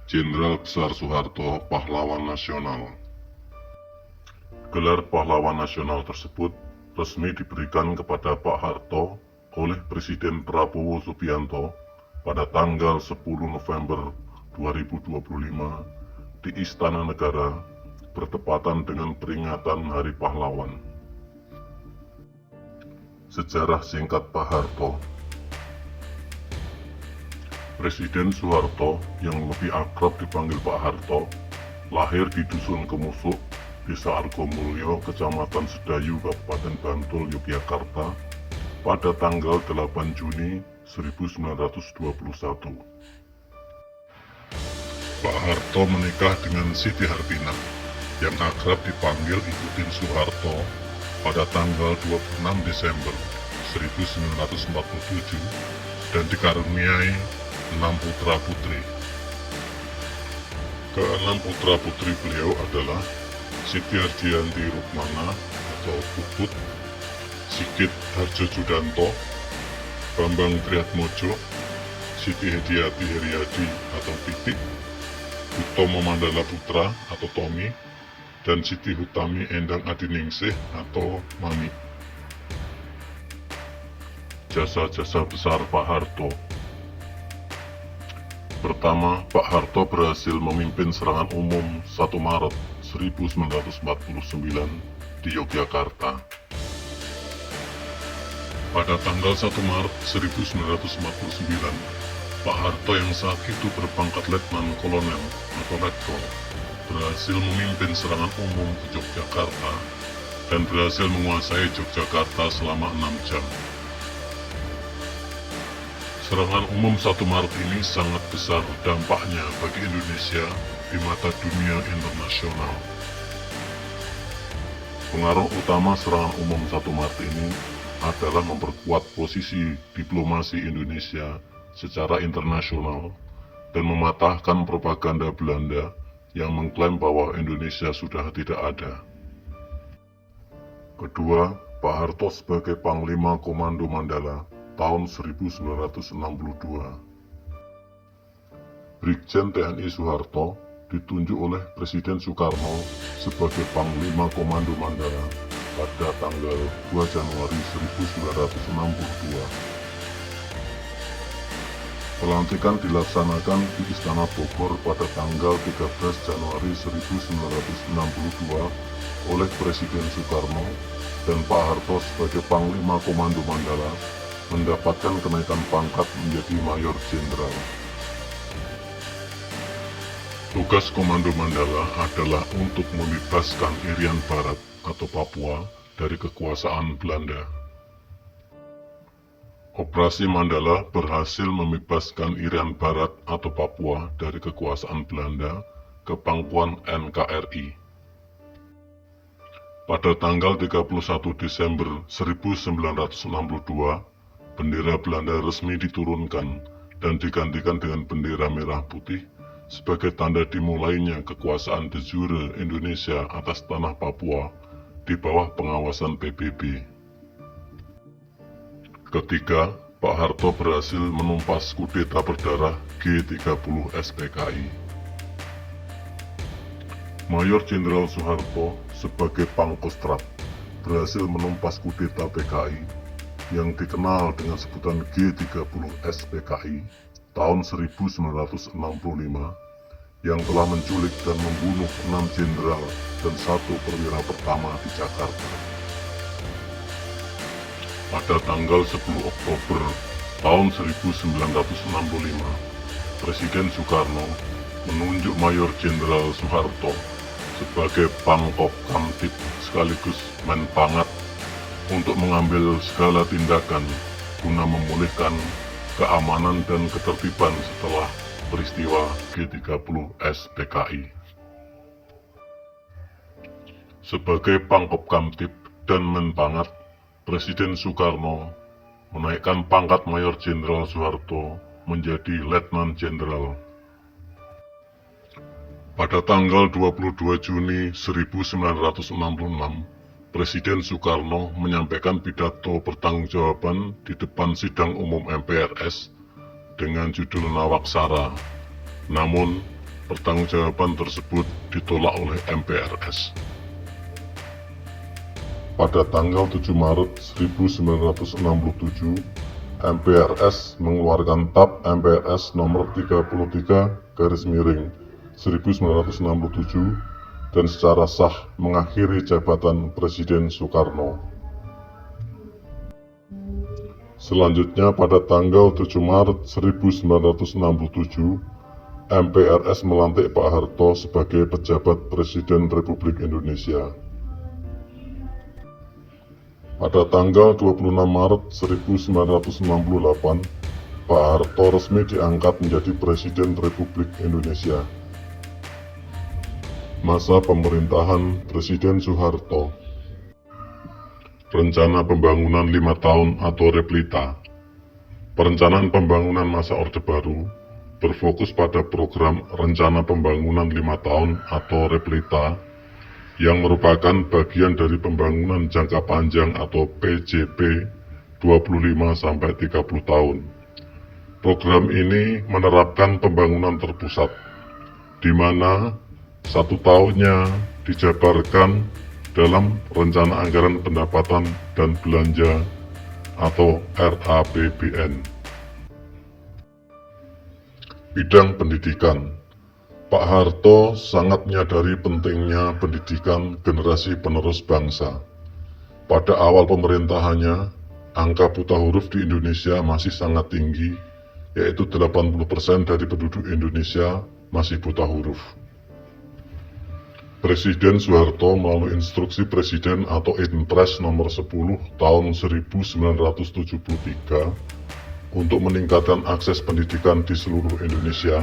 Jenderal Besar Soeharto Pahlawan Nasional. Gelar Pahlawan Nasional tersebut resmi diberikan kepada Pak Harto oleh Presiden Prabowo Subianto pada tanggal 10 November 2025 di Istana Negara bertepatan dengan peringatan Hari Pahlawan. Sejarah singkat Pak Harto. Presiden Soeharto yang lebih akrab dipanggil Pak Harto lahir di Dusun Kemusuk, Desa Argomulyo, Kecamatan Sedayu, Kabupaten Bantul, Yogyakarta pada tanggal 8 Juni 1921. Pak Harto menikah dengan Siti Hartinah yang akrab dipanggil Ibu Soeharto pada tanggal 26 Desember 1947 dan dikaruniai 6 putra-putri. Keenam putra-putri beliau adalah Siti Hardianti Rukmana atau Puput, Sigit Harjo Judanto, Bambang Triatmojo, Siti Hediati Heriadi atau Titik, Hutomo Mandala Putra atau Tommy, dan Siti Hutami Endang Adiningsih atau Mami. Jasa-jasa besar Pak Harto. Pertama, Pak Harto berhasil memimpin serangan umum 1 Maret 1949 di Yogyakarta. Pada tanggal 1 Maret 1949, Pak Harto yang saat itu berpangkat Letnan Kolonel atau Letkol berhasil memimpin serangan umum ke Yogyakarta dan berhasil menguasai Yogyakarta selama 6 jam. Serangan umum 1 Maret ini sangat besar dampaknya bagi Indonesia di mata dunia internasional. Pengaruh utama serangan umum 1 Maret ini adalah memperkuat posisi diplomasi Indonesia secara internasional dan mematahkan propaganda Belanda yang mengklaim bahwa Indonesia sudah tidak ada. Kedua, Pak Harto sebagai Panglima Komando Mandala tahun 1962. Brigjen TNI Soeharto ditunjuk oleh Presiden Soekarno sebagai Panglima Komando Mandala pada tanggal 2 Januari 1962. Pelantikan dilaksanakan di Istana Bogor pada tanggal 13 Januari 1962 oleh Presiden Soekarno, dan Pak Harto sebagai Panglima Komando Mandala mendapatkan kenaikan pangkat menjadi Mayor Jenderal. Tugas Komando Mandala adalah untuk membebaskan Irian Barat atau Papua dari kekuasaan Belanda. Operasi Mandala berhasil membebaskan Irian Barat atau Papua dari kekuasaan Belanda ke pangkuan NKRI. Pada tanggal 31 Desember 1962, bendera Belanda resmi diturunkan dan digantikan dengan bendera merah putih sebagai tanda dimulainya kekuasaan de jure Indonesia atas tanah Papua di bawah pengawasan PBB. Ketiga, Pak Harto berhasil menumpas kudeta berdarah G30 SPKI. Mayor Jenderal Soeharto sebagai Pangkostrat berhasil menumpas kudeta PKI yang dikenal dengan sebutan G30 SPKI tahun 1965 yang telah menculik dan membunuh 6 jenderal dan 1 perwira pertama di Jakarta. Pada tanggal 10 Oktober tahun 1965, Presiden Soekarno menunjuk Mayor Jenderal Soeharto sebagai Pangkop Kamtib sekaligus Menpangat untuk mengambil segala tindakan guna memulihkan keamanan dan ketertiban setelah peristiwa G30 SPKI. Sebagai Pangkop Kamtib dan Menpangat, Presiden Soekarno menaikkan pangkat Mayor Jenderal Soeharto menjadi Letnan Jenderal. Pada tanggal 22 Juni 1966, Presiden Soekarno menyampaikan pidato pertanggungjawaban di depan sidang umum MPRS dengan judul Nawaksara. Namun, pertanggungjawaban tersebut ditolak oleh MPRS. Pada tanggal 7 Maret 1967, MPRS mengeluarkan TAP MPRS nomor 33/1967 dan secara sah mengakhiri jabatan Presiden Soekarno. Selanjutnya pada tanggal 7 Maret 1967, MPRS melantik Pak Harto sebagai pejabat Presiden Republik Indonesia. Pada tanggal 26 Maret 1968, Pak Harto resmi diangkat menjadi Presiden Republik Indonesia. Masa pemerintahan Presiden Soeharto. Rencana Pembangunan 5 tahun atau Replita. Perencanaan pembangunan masa Orde Baru berfokus pada program Rencana Pembangunan 5 tahun atau Replita yang merupakan bagian dari pembangunan jangka panjang atau PJP 25-30 tahun. Program ini menerapkan pembangunan terpusat, di mana 1 tahunnya dijabarkan dalam Rencana Anggaran Pendapatan dan Belanja atau RAPBN. Bidang pendidikan. Pak Harto sangat menyadari pentingnya pendidikan generasi penerus bangsa. Pada awal pemerintahannya, angka buta huruf di Indonesia masih sangat tinggi, yaitu 80% dari penduduk Indonesia masih buta huruf. Presiden Soeharto melalui instruksi Presiden atau Inpres nomor 10 tahun 1973 untuk meningkatkan akses pendidikan di seluruh Indonesia.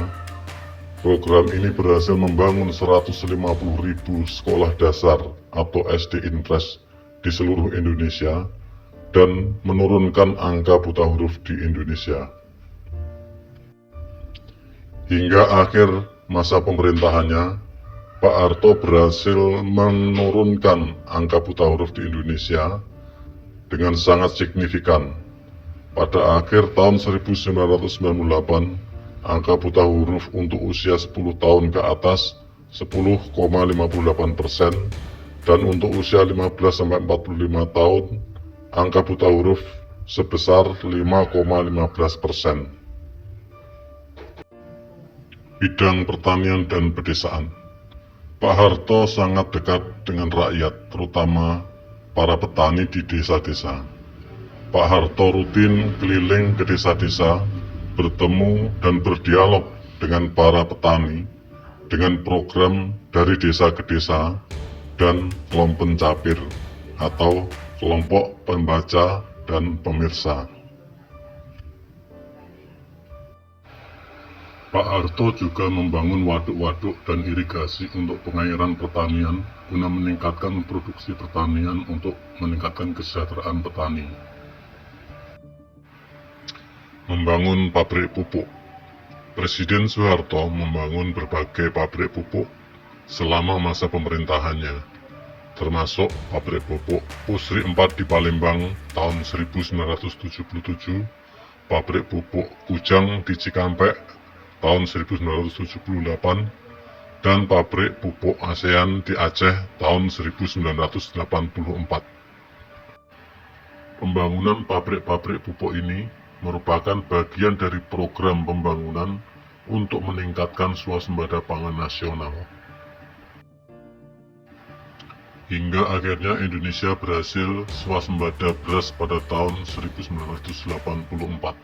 Program ini berhasil membangun 150.000 sekolah dasar atau SD Inpres di seluruh Indonesia dan menurunkan angka buta huruf di Indonesia. Hingga akhir masa pemerintahannya, Pak Harto berhasil menurunkan angka buta huruf di Indonesia dengan sangat signifikan. Pada akhir tahun 1998, angka buta huruf untuk usia 10 tahun ke atas 10,58% dan untuk usia 15-45 tahun angka buta huruf sebesar 5,15%. Bidang pertanian dan pedesaan. Pak Harto sangat dekat dengan rakyat, terutama para petani di desa-desa. Pak Harto rutin keliling ke desa-desa, bertemu dan berdialog dengan para petani dengan program dari desa ke desa dan kelompok pencapir atau kelompok pembaca dan pemirsa. Pak Harto juga membangun waduk-waduk dan irigasi untuk pengairan pertanian guna meningkatkan produksi pertanian untuk meningkatkan kesejahteraan petani. Membangun pabrik pupuk. Presiden Soeharto membangun berbagai pabrik pupuk selama masa pemerintahannya, termasuk pabrik pupuk Pusri 4 di Palembang tahun 1977, pabrik pupuk Kujang di Cikampek tahun 1978, dan pabrik pupuk ASEAN di Aceh tahun 1984. Pembangunan pabrik-pabrik pupuk ini merupakan bagian dari program pembangunan untuk meningkatkan swasembada pangan nasional. Hingga akhirnya Indonesia berhasil swasembada beras pada tahun 1984.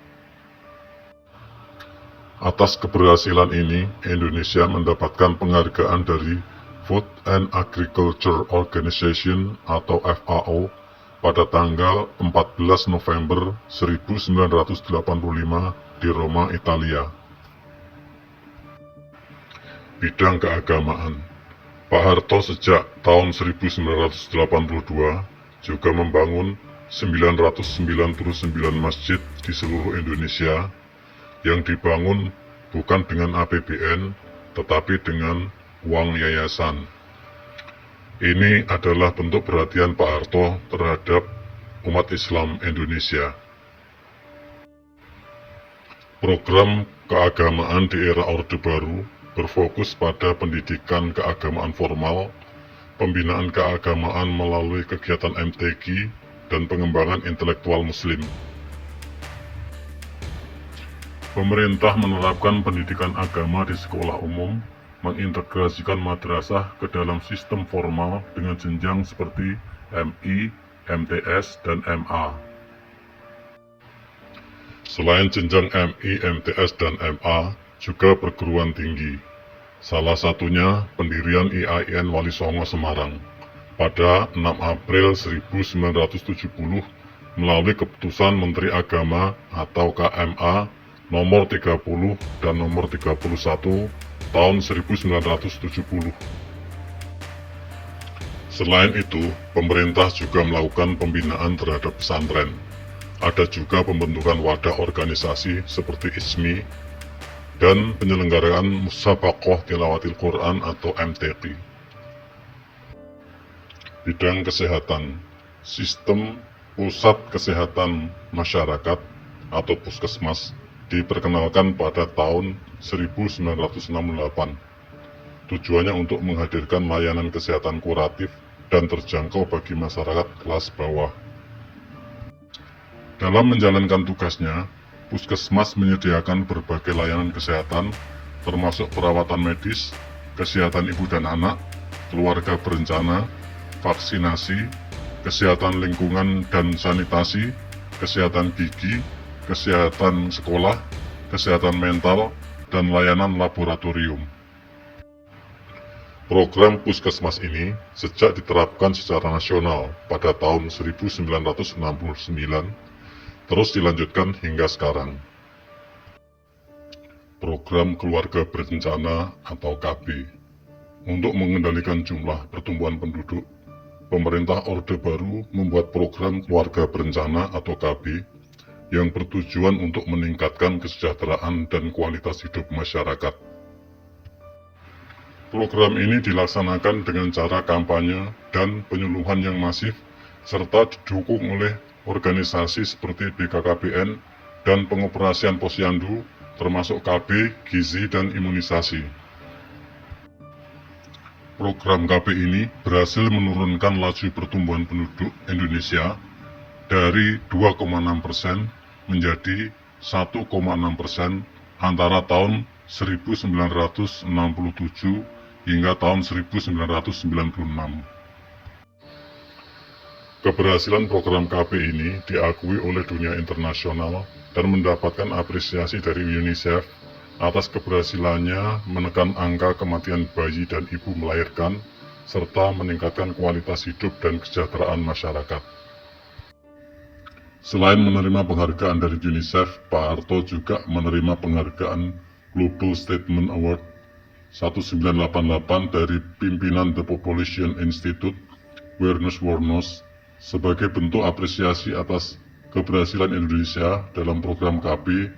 Atas keberhasilan ini, Indonesia mendapatkan penghargaan dari Food and Agriculture Organization atau FAO pada tanggal 14 November 1985 di Roma, Italia. Bidang keagamaan. Pak Harto sejak tahun 1982 juga membangun 999 masjid di seluruh Indonesia yang dibangun bukan dengan APBN tetapi dengan uang yayasan. Ini adalah bentuk perhatian Pak Harto terhadap umat Islam Indonesia. Program keagamaan di era Orde Baru berfokus pada pendidikan keagamaan formal, pembinaan keagamaan melalui kegiatan MTQ, dan pengembangan intelektual Muslim. Pemerintah menerapkan pendidikan agama di sekolah umum, mengintegrasikan madrasah ke dalam sistem formal dengan jenjang seperti MI, MTS, dan MA. Selain jenjang MI, MTS, dan MA, juga perguruan tinggi. Salah satunya pendirian IAIN Wali Songo Semarang pada 6 April 1970 melalui keputusan Menteri Agama atau KMA nomor 30 dan nomor 31 tahun 1970. Selain itu, pemerintah juga melakukan pembinaan terhadap pesantren. Ada juga pembentukan wadah organisasi seperti ISMI dan penyelenggaraan Musabaqah Tilawatil Quran atau MTQ. Bidang kesehatan, sistem pusat kesehatan masyarakat atau puskesmas diperkenalkan pada tahun 1968. Tujuannya untuk menghadirkan layanan kesehatan kuratif dan terjangkau bagi masyarakat kelas bawah. Dalam menjalankan tugasnya, puskesmas menyediakan berbagai layanan kesehatan, termasuk perawatan medis, kesehatan ibu dan anak, keluarga berencana, vaksinasi, kesehatan lingkungan dan sanitasi, kesehatan gigi, kesehatan sekolah, kesehatan mental, dan layanan laboratorium. Program puskesmas ini sejak diterapkan secara nasional pada tahun 1969, terus dilanjutkan hingga sekarang. Program Keluarga Berencana atau KB. Untuk mengendalikan jumlah pertumbuhan penduduk, pemerintah Orde Baru membuat program Keluarga Berencana atau KB yang bertujuan untuk meningkatkan kesejahteraan dan kualitas hidup masyarakat. Program ini dilaksanakan dengan cara kampanye dan penyuluhan yang masif, serta didukung oleh organisasi seperti BKKBN dan pengoperasian posyandu, termasuk KB, gizi, dan imunisasi. Program KB ini berhasil menurunkan laju pertumbuhan penduduk Indonesia dari 2,6% menjadi 1,6% antara tahun 1967 hingga tahun 1996. Keberhasilan program KB ini diakui oleh dunia internasional dan mendapatkan apresiasi dari UNICEF atas keberhasilannya menekan angka kematian bayi dan ibu melahirkan, serta meningkatkan kualitas hidup dan kesejahteraan masyarakat. Selain menerima penghargaan dari UNICEF, Pak Harto juga menerima penghargaan Global Statement Award 1988 dari pimpinan The Population Institute, Werner Wornos, sebagai bentuk apresiasi atas keberhasilan Indonesia dalam program KB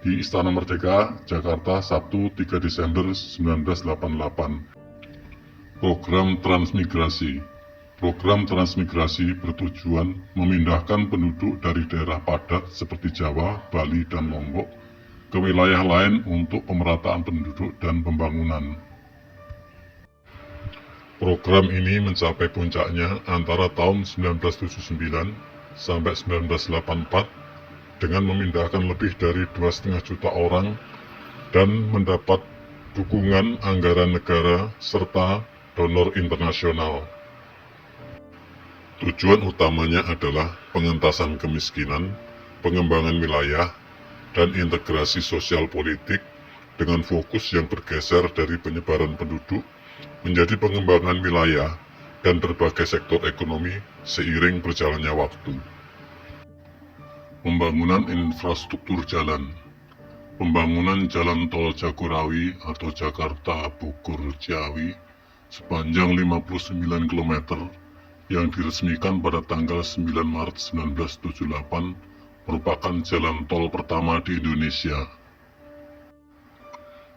di Istana Merdeka, Jakarta, Sabtu 3 Desember 1988. Program Transmigrasi. Program transmigrasi bertujuan memindahkan penduduk dari daerah padat seperti Jawa, Bali, dan Lombok ke wilayah lain untuk pemerataan penduduk dan pembangunan. Program ini mencapai puncaknya antara tahun 1979 sampai 1984 dengan memindahkan lebih dari 2,5 juta orang dan mendapat dukungan anggaran negara serta donor internasional. Tujuan utamanya adalah pengentasan kemiskinan, pengembangan wilayah, dan integrasi sosial politik dengan fokus yang bergeser dari penyebaran penduduk menjadi pengembangan wilayah dan berbagai sektor ekonomi seiring berjalannya waktu. Pembangunan infrastruktur jalan. Pembangunan jalan tol Jagorawi atau Jakarta Bogor Ciawi sepanjang 59 km yang diresmikan pada tanggal 9 Maret 1978 merupakan jalan tol pertama di Indonesia.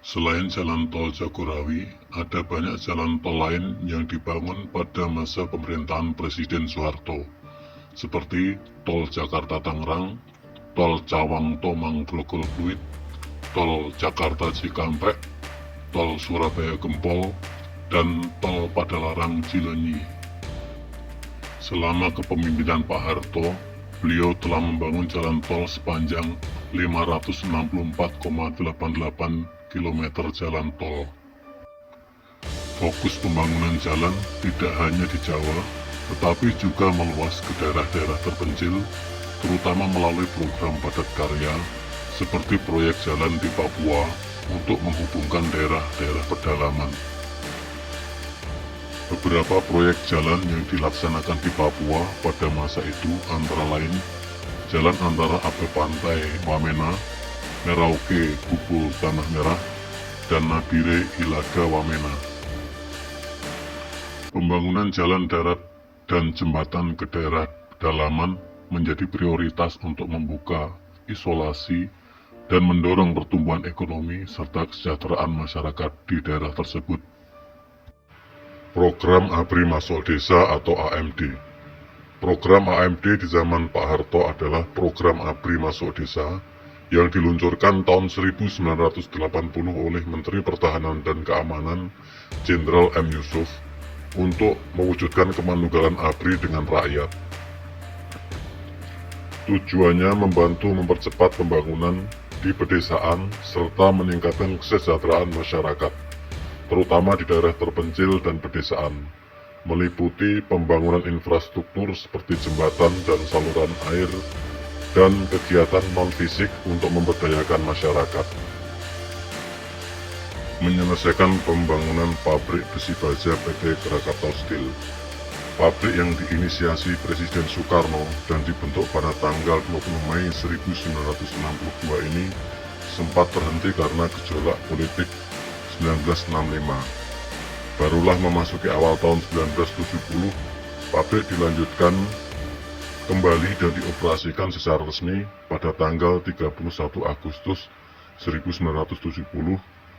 Selain jalan tol Jagorawi, ada banyak jalan tol lain yang dibangun pada masa pemerintahan Presiden Soeharto, seperti tol Jakarta-Tangerang, tol Cawang-Tomang Grogol Fluid, tol Jakarta-Cikampek, tol Surabaya Gempol dan tol Padalarang Cileunyi. Selama kepemimpinan Pak Harto, beliau telah membangun jalan tol sepanjang 564,88 km jalan tol. Fokus pembangunan jalan tidak hanya di Jawa, tetapi juga meluas ke daerah-daerah terpencil, terutama melalui program padat karya seperti proyek jalan di Papua untuk menghubungkan daerah-daerah pedalaman. Beberapa proyek jalan yang dilaksanakan di Papua pada masa itu antara lain jalan antara Ape Pantai Wamena, Merauke Bubul Tanah Merah, dan Nabire Ilaga Wamena. Pembangunan jalan darat dan jembatan ke daerah pedalaman menjadi prioritas untuk membuka isolasi dan mendorong pertumbuhan ekonomi serta kesejahteraan masyarakat di daerah tersebut. Program ABRI Masuk Desa atau AMD. Program AMD di zaman Pak Harto adalah program ABRI Masuk Desa yang diluncurkan tahun 1980 oleh Menteri Pertahanan dan Keamanan Jenderal M. Yusuf untuk mewujudkan kemanugalan ABRI dengan rakyat. Tujuannya membantu mempercepat pembangunan di pedesaan serta meningkatkan kesejahteraan masyarakat, terutama di daerah terpencil dan pedesaan, meliputi pembangunan infrastruktur seperti jembatan dan saluran air, dan kegiatan non-fisik untuk memberdayakan masyarakat. Menyelesaikan pembangunan pabrik besi baja PT Krakatau Steel. Pabrik yang diinisiasi Presiden Soekarno dan dibentuk pada tanggal 20 Mei 1962 ini sempat terhenti karena gejolak politik 1965. Barulah memasuki awal tahun 1970, pabrik dilanjutkan kembali dan dioperasikan secara resmi pada tanggal 31 Agustus 1970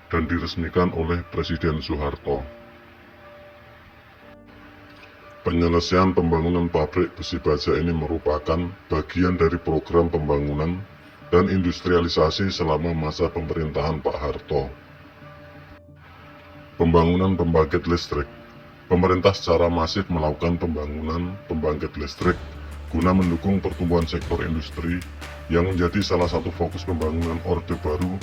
dan diresmikan oleh Presiden Soeharto. Penyelesaian pembangunan pabrik besi baja ini merupakan bagian dari program pembangunan dan industrialisasi selama masa pemerintahan Pak Harto. Pembangunan pembangkit listrik. Pemerintah secara masif melakukan pembangunan pembangkit listrik guna mendukung pertumbuhan sektor industri yang menjadi salah satu fokus pembangunan Orde Baru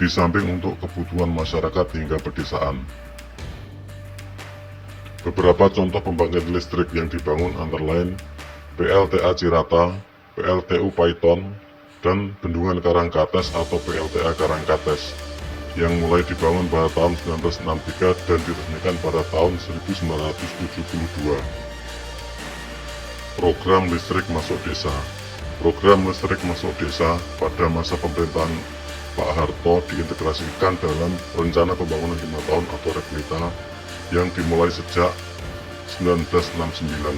di samping untuk kebutuhan masyarakat hingga pedesaan. Beberapa contoh pembangkit listrik yang dibangun antara lain PLTA Cirata, PLTU Paiton, dan Bendungan Karangkates atau PLTA Karangkates yang mulai dibangun pada tahun 1963 dan diresmikan pada tahun 1972. Program listrik masuk desa. Program listrik masuk desa pada masa pemerintahan Pak Harto diintegrasikan dalam rencana pembangunan 5 tahun atau Replita yang dimulai sejak 1969.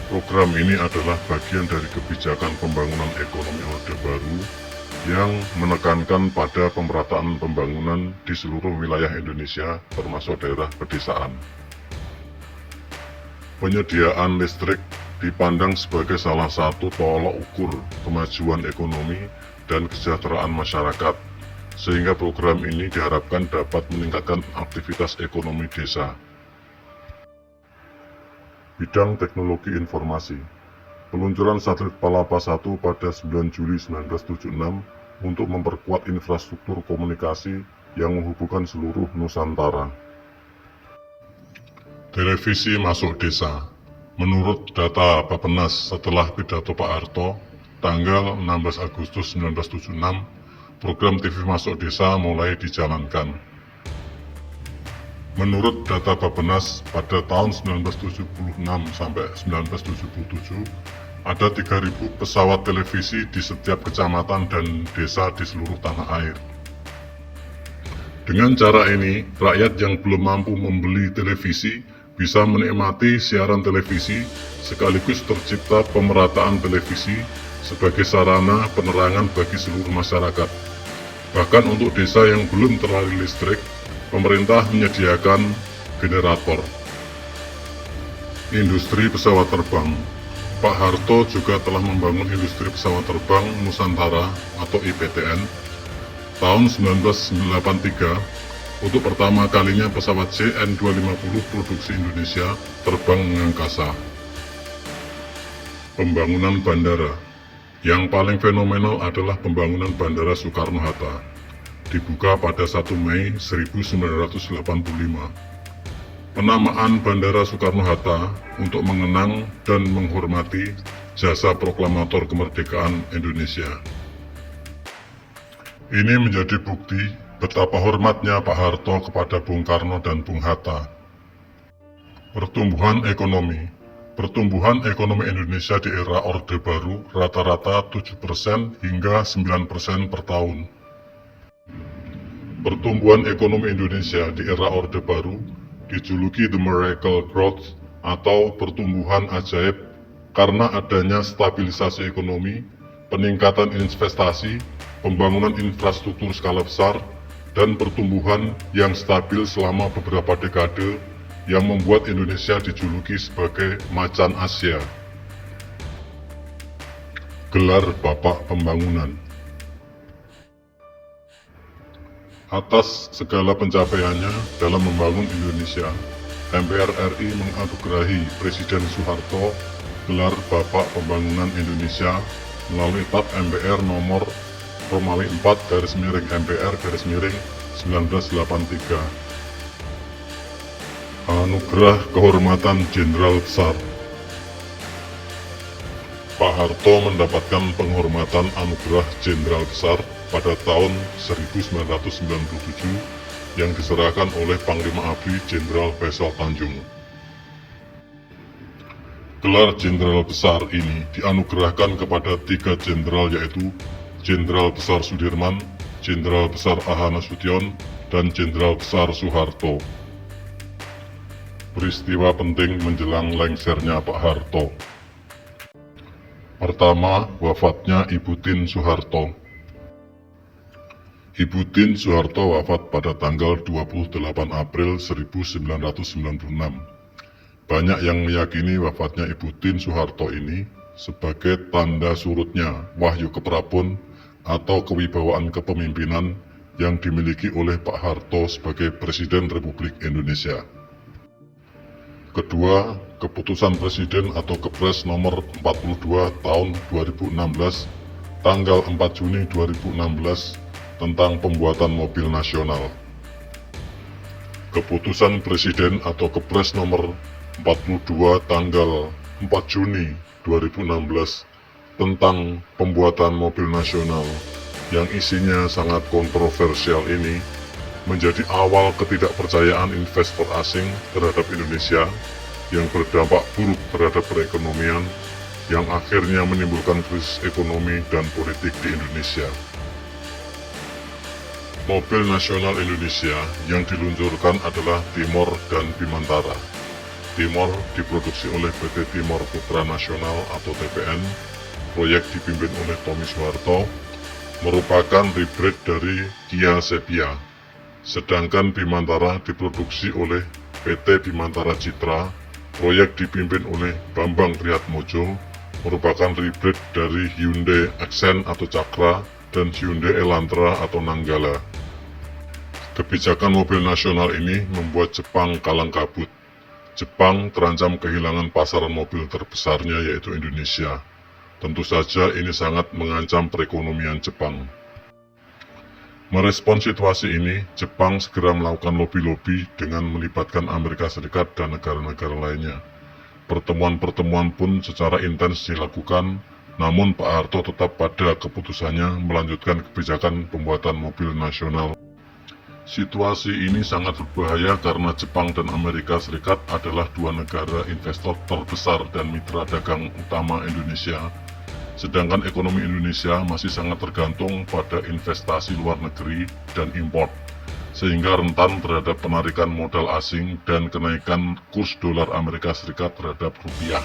Program ini adalah bagian dari kebijakan pembangunan ekonomi Orde Baru yang menekankan pada pemerataan pembangunan di seluruh wilayah Indonesia termasuk daerah pedesaan. Penyediaan listrik dipandang sebagai salah satu tolak ukur kemajuan ekonomi dan kesejahteraan masyarakat, sehingga program ini diharapkan dapat meningkatkan aktivitas ekonomi desa. Bidang teknologi informasi. Peluncuran satelit Palapa 1 pada 9 Juli 1976 untuk memperkuat infrastruktur komunikasi yang menghubungkan seluruh Nusantara. Televisi masuk desa. Menurut data Bappenas setelah pidato Pak Harto, tanggal 16 Agustus 1976, program TV Masuk Desa mulai dijalankan. Menurut data Bappenas, pada tahun 1976 sampai 1977, ada 3.000 pesawat televisi di setiap kecamatan dan desa di seluruh tanah air. Dengan cara ini, rakyat yang belum mampu membeli televisi bisa menikmati siaran televisi, sekaligus tercipta pemerataan televisi sebagai sarana penerangan bagi seluruh masyarakat. Bahkan untuk desa yang belum teraliri listrik, pemerintah menyediakan generator. Industri pesawat terbang. Pak Harto juga telah membangun industri pesawat terbang Nusantara atau IPTN Tahun 1983, untuk pertama kalinya pesawat CN-250 produksi Indonesia terbang mengangkasa. Pembangunan bandara. Yang paling fenomenal adalah pembangunan Bandara Soekarno-Hatta. Dibuka pada 1 Mei 1985. Penamaan Bandara Soekarno-Hatta untuk mengenang dan menghormati jasa proklamator kemerdekaan Indonesia. Ini menjadi bukti betapa hormatnya Pak Harto kepada Bung Karno dan Bung Hatta. Pertumbuhan ekonomi. Pertumbuhan ekonomi Indonesia di era Orde Baru rata-rata 7% hingga 9% per tahun. Pertumbuhan ekonomi Indonesia di era Orde Baru dijuluki The Miracle Growth atau pertumbuhan ajaib karena adanya stabilisasi ekonomi, peningkatan investasi, pembangunan infrastruktur skala besar, dan pertumbuhan yang stabil selama beberapa dekade yang membuat Indonesia dijuluki sebagai macan Asia. Gelar Bapak Pembangunan. Atas segala pencapaiannya dalam membangun Indonesia, MPR RI menganugerahi Presiden Soeharto gelar Bapak Pembangunan Indonesia melalui TAP MPR nomor Romawi 4-MPR-1983. Anugerah Kehormatan Jenderal Besar. Pak Harto mendapatkan penghormatan Anugerah Jenderal Besar pada tahun 1997 yang diserahkan oleh Panglima ABRI Jenderal Faisal Tanjung. Gelar Jenderal Besar ini dianugerahkan kepada 3 jenderal, yaitu Jenderal Besar Sudirman, Jenderal Besar A.H. Nasution, dan Jenderal Besar Soeharto. Peristiwa penting menjelang lengsernya Pak Harto. Pertama, wafatnya Ibu Tien Soeharto. Ibu Tien Soeharto wafat pada tanggal 28 April 1996. Banyak yang meyakini wafatnya Ibu Tien Soeharto ini sebagai tanda surutnya wahyu keprabun atau kewibawaan kepemimpinan yang dimiliki oleh Pak Harto sebagai Presiden Republik Indonesia. Kedua, keputusan Presiden atau Kepres nomor 42 tahun 2016 tanggal 4 Juni 2016 tentang pembuatan mobil nasional. Keputusan Presiden atau Kepres nomor 42 tanggal 4 Juni 2016 tentang pembuatan mobil nasional yang isinya sangat kontroversial ini menjadi awal ketidakpercayaan investor asing terhadap Indonesia yang berdampak buruk terhadap perekonomian yang akhirnya menimbulkan krisis ekonomi dan politik di Indonesia. Mobil nasional Indonesia yang diluncurkan adalah Timor dan Bimantara. Timor diproduksi oleh PT Timor Putra Nasional atau TPN, proyek dipimpin oleh Tommy Soeharto, merupakan hybrid dari Kia Sepia. Sedangkan Bimantara diproduksi oleh PT Bimantara Citra, proyek dipimpin oleh Bambang Triatmojo, merupakan hybrid dari Hyundai Accent atau Cakra dan Hyundai Elantra atau Nanggala. Kebijakan mobil nasional ini membuat Jepang kalang kabut. Jepang terancam kehilangan pasaran mobil terbesarnya, yaitu Indonesia. Tentu saja ini sangat mengancam perekonomian Jepang. Merespon situasi ini, Jepang segera melakukan lobi-lobi dengan melibatkan Amerika Serikat dan negara-negara lainnya. Pertemuan-pertemuan pun secara intens dilakukan, namun Pak Harto tetap pada keputusannya melanjutkan kebijakan pembuatan mobil nasional. Situasi ini sangat berbahaya karena Jepang dan Amerika Serikat adalah dua negara investor terbesar dan mitra dagang utama Indonesia. Sedangkan ekonomi Indonesia masih sangat tergantung pada investasi luar negeri dan import, sehingga rentan terhadap penarikan modal asing dan kenaikan kurs dolar Amerika Serikat terhadap rupiah.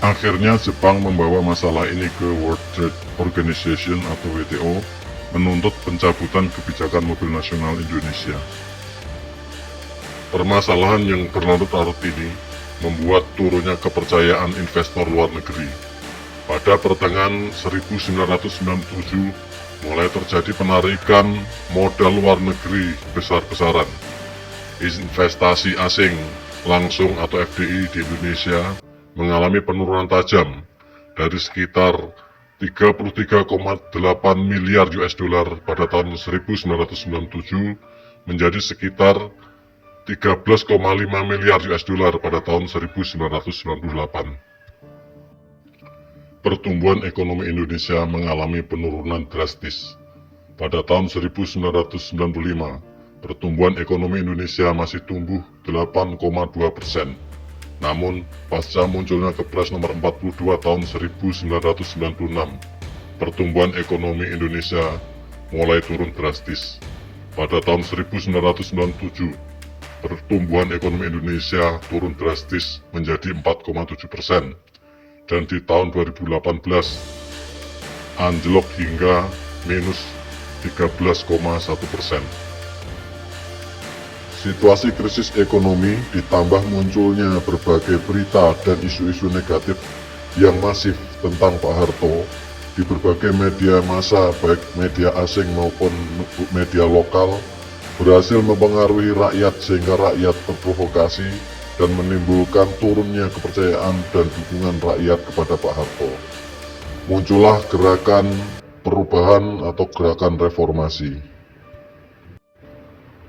Akhirnya Jepang membawa masalah ini ke World Trade Organization atau WTO, menuntut pencabutan kebijakan mobil nasional Indonesia. Permasalahan yang berlarut-larut ini membuat turunnya kepercayaan investor luar negeri. Pada pertengahan 1997 mulai terjadi penarikan modal luar negeri besar-besaran. Investasi asing langsung atau FDI di Indonesia mengalami penurunan tajam dari sekitar 33,8 miliar US dollar pada tahun 1997 menjadi sekitar 13,5 miliar US dollar pada tahun 1998. Pertumbuhan ekonomi Indonesia mengalami penurunan drastis. Pada tahun 1995, pertumbuhan ekonomi Indonesia masih tumbuh 8,2%. Namun, pasca munculnya Kepres nomor 42 tahun 1996, pertumbuhan ekonomi Indonesia mulai turun drastis. Pada tahun 1997, pertumbuhan ekonomi Indonesia turun drastis menjadi 4,7%. Dan di tahun 2018 anjlok hingga minus 13,1%. Situasi krisis ekonomi ditambah munculnya berbagai berita dan isu-isu negatif yang masif tentang Pak Harto di berbagai media massa baik media asing maupun media lokal berhasil mempengaruhi rakyat sehingga rakyat terprovokasi dan menimbulkan turunnya kepercayaan dan dukungan rakyat kepada Pak Harto. Muncullah gerakan perubahan atau gerakan reformasi.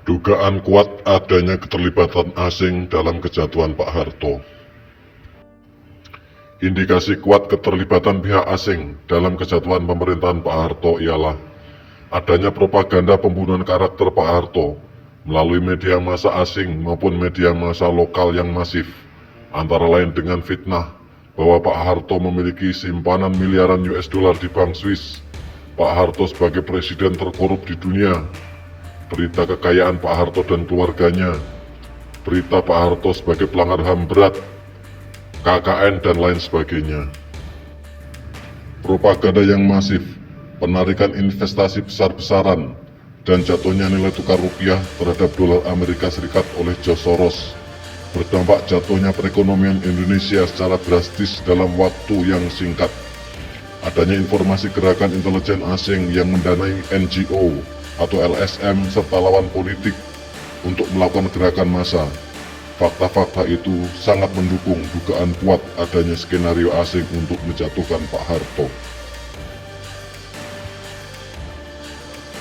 Dugaan kuat adanya keterlibatan asing dalam kejatuhan Pak Harto. Indikasi kuat keterlibatan pihak asing dalam kejatuhan pemerintahan Pak Harto ialah adanya propaganda pembunuhan karakter Pak Harto melalui media massa asing maupun media massa lokal yang masif, antara lain dengan fitnah bahwa Pak Harto memiliki simpanan miliaran US dollar di Bank Swiss, Pak Harto sebagai presiden terkorup di dunia, berita kekayaan Pak Harto dan keluarganya, berita Pak Harto sebagai pelanggar HAM berat, KKN dan lain sebagainya. Propaganda yang masif, penarikan investasi besar-besaran, dan jatuhnya nilai tukar rupiah terhadap dolar Amerika Serikat oleh George Soros berdampak jatuhnya perekonomian Indonesia secara drastis dalam waktu yang singkat. Adanya informasi gerakan intelijen asing yang mendanai NGO atau LSM serta lawan politik untuk melakukan gerakan massa. Fakta-fakta itu sangat mendukung dugaan kuat adanya skenario asing untuk menjatuhkan Pak Harto.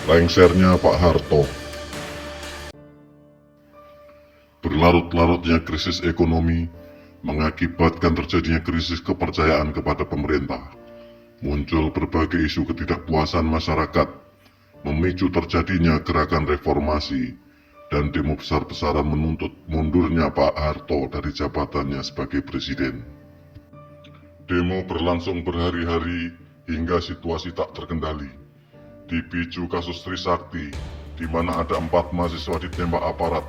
Lengsernya Pak Harto. Berlarut-larutnya krisis ekonomi mengakibatkan terjadinya krisis kepercayaan kepada pemerintah. Muncul berbagai isu ketidakpuasan masyarakat, memicu terjadinya gerakan reformasi, dan demo besar-besaran menuntut mundurnya Pak Harto dari jabatannya sebagai presiden. Demo berlangsung berhari-hari hingga situasi tak terkendali. Dipicu kasus Trisakti, di mana ada 4 mahasiswa ditembak aparat,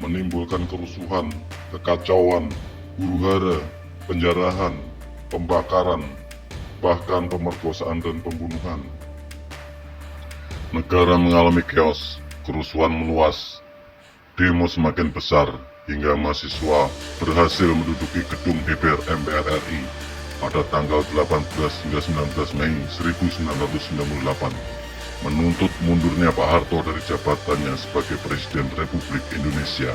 menimbulkan kerusuhan, kekacauan, huru-hara, penjarahan, pembakaran, bahkan pemerkosaan dan pembunuhan. Negara mengalami chaos, kerusuhan meluas, demo semakin besar, hingga mahasiswa berhasil menduduki gedung DPR MPR RI pada tanggal 18 hingga 19 Mei 1998, menuntut mundurnya Pak Harto dari jabatannya sebagai Presiden Republik Indonesia.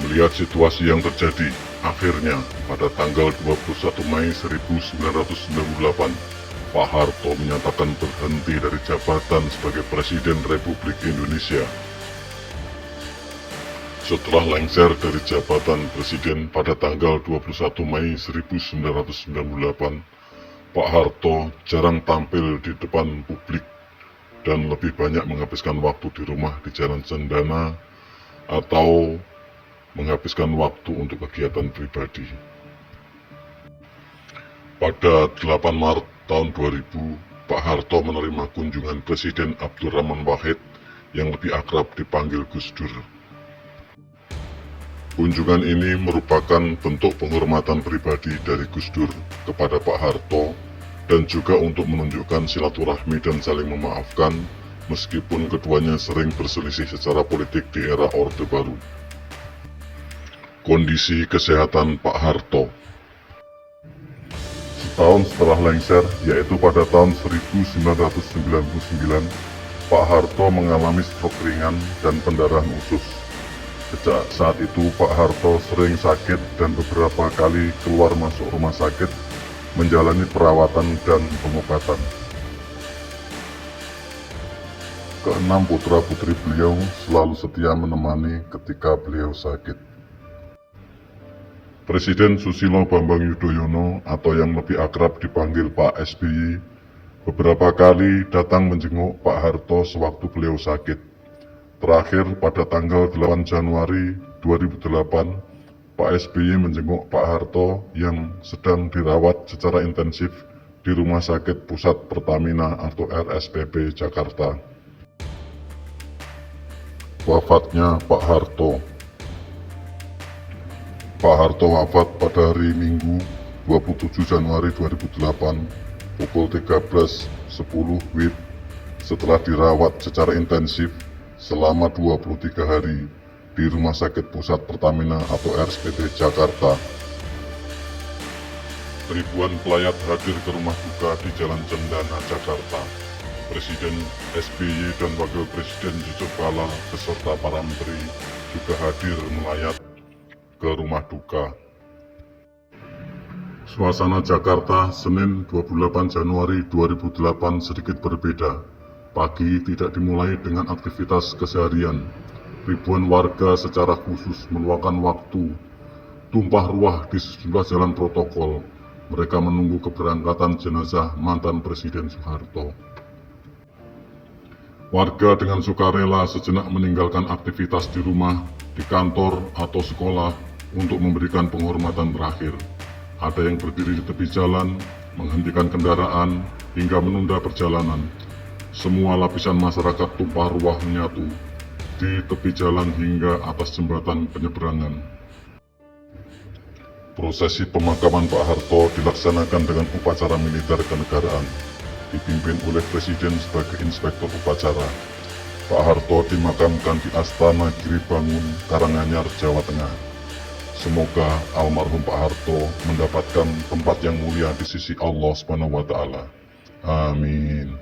Melihat situasi yang terjadi, akhirnya pada tanggal 21 Mei 1998, Pak Harto menyatakan berhenti dari jabatan sebagai Presiden Republik Indonesia. Setelah lengser dari jabatan Presiden pada tanggal 21 Mei 1998, Pak Harto jarang tampil di depan publik dan lebih banyak menghabiskan waktu di rumah di Jalan Cendana atau menghabiskan waktu untuk kegiatan pribadi. Pada 8 Maret tahun 2000, Pak Harto menerima kunjungan Presiden Abdurrahman Wahid yang lebih akrab dipanggil Gus Dur. Kunjungan ini merupakan bentuk penghormatan pribadi dari Gus Dur kepada Pak Harto dan juga untuk menunjukkan silaturahmi dan saling memaafkan meskipun keduanya sering berselisih secara politik di era Orde Baru. Kondisi kesehatan Pak Harto. setahun setelah lengser, yaitu pada tahun 1999, Pak Harto mengalami stroke ringan dan pendarahan usus. Sejak saat itu, Pak Harto sering sakit dan beberapa kali keluar masuk rumah sakit menjalani perawatan dan pengobatan. Keenam putra-putri beliau selalu setia menemani ketika beliau sakit. Presiden Susilo Bambang Yudhoyono atau yang lebih akrab dipanggil Pak SBY beberapa kali datang menjenguk Pak Harto sewaktu beliau sakit. Terakhir pada tanggal 8 Januari 2008, Pak SBY menjenguk Pak Harto yang sedang dirawat secara intensif di Rumah Sakit Pusat Pertamina atau RSPP Jakarta. Wafatnya Pak Harto. Pak Harto wafat pada hari Minggu 27 Januari 2008 pukul 13.10 WIB setelah dirawat secara intensif selama 23 hari di Rumah Sakit Pusat Pertamina atau RSPP Jakarta. Ribuan pelayat hadir ke rumah duka di Jalan Cendana, Jakarta. Presiden SBY dan Wakil Presiden Yusuf Kala beserta para menteri juga hadir melayat ke rumah duka. Suasana Jakarta Senin 28 Januari 2008 sedikit berbeda. Pagi tidak dimulai dengan aktivitas keseharian. Ribuan warga secara khusus meluangkan waktu tumpah ruah di sejumlah jalan protokol. Mereka menunggu keberangkatan jenazah mantan Presiden Soeharto. Warga dengan sukarela sejenak meninggalkan aktivitas di rumah, di kantor, atau sekolah untuk memberikan penghormatan terakhir. Ada yang berdiri di tepi jalan, menghentikan kendaraan, hingga menunda perjalanan. Semua lapisan masyarakat tumpah ruah menyatu di tepi jalan hingga atas jembatan penyeberangan. Prosesi pemakaman Pak Harto dilaksanakan dengan upacara militer kenegaraan, dipimpin oleh Presiden sebagai inspektur upacara. Pak Harto dimakamkan di Astana Giribangun, Karanganyar, Jawa Tengah. Semoga almarhum Pak Harto mendapatkan tempat yang mulia di sisi Allah SWT. Amin.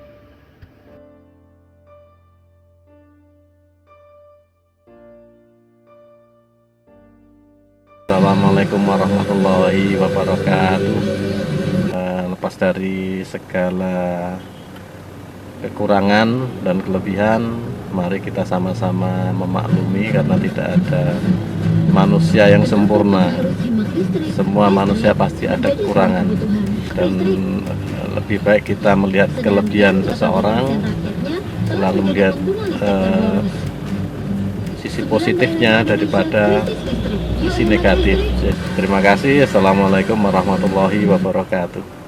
Assalamualaikum warahmatullahi wabarakatuh. Lepas dari segala kekurangan dan kelebihan, mari kita sama-sama memaklumi karena tidak ada manusia yang sempurna. Semua manusia pasti ada kekurangan, dan lebih baik kita melihat kelebihan seseorang lalu melihat sisi positifnya daripada sisi negatif. Terima kasih. Assalamualaikum warahmatullahi wabarakatuh.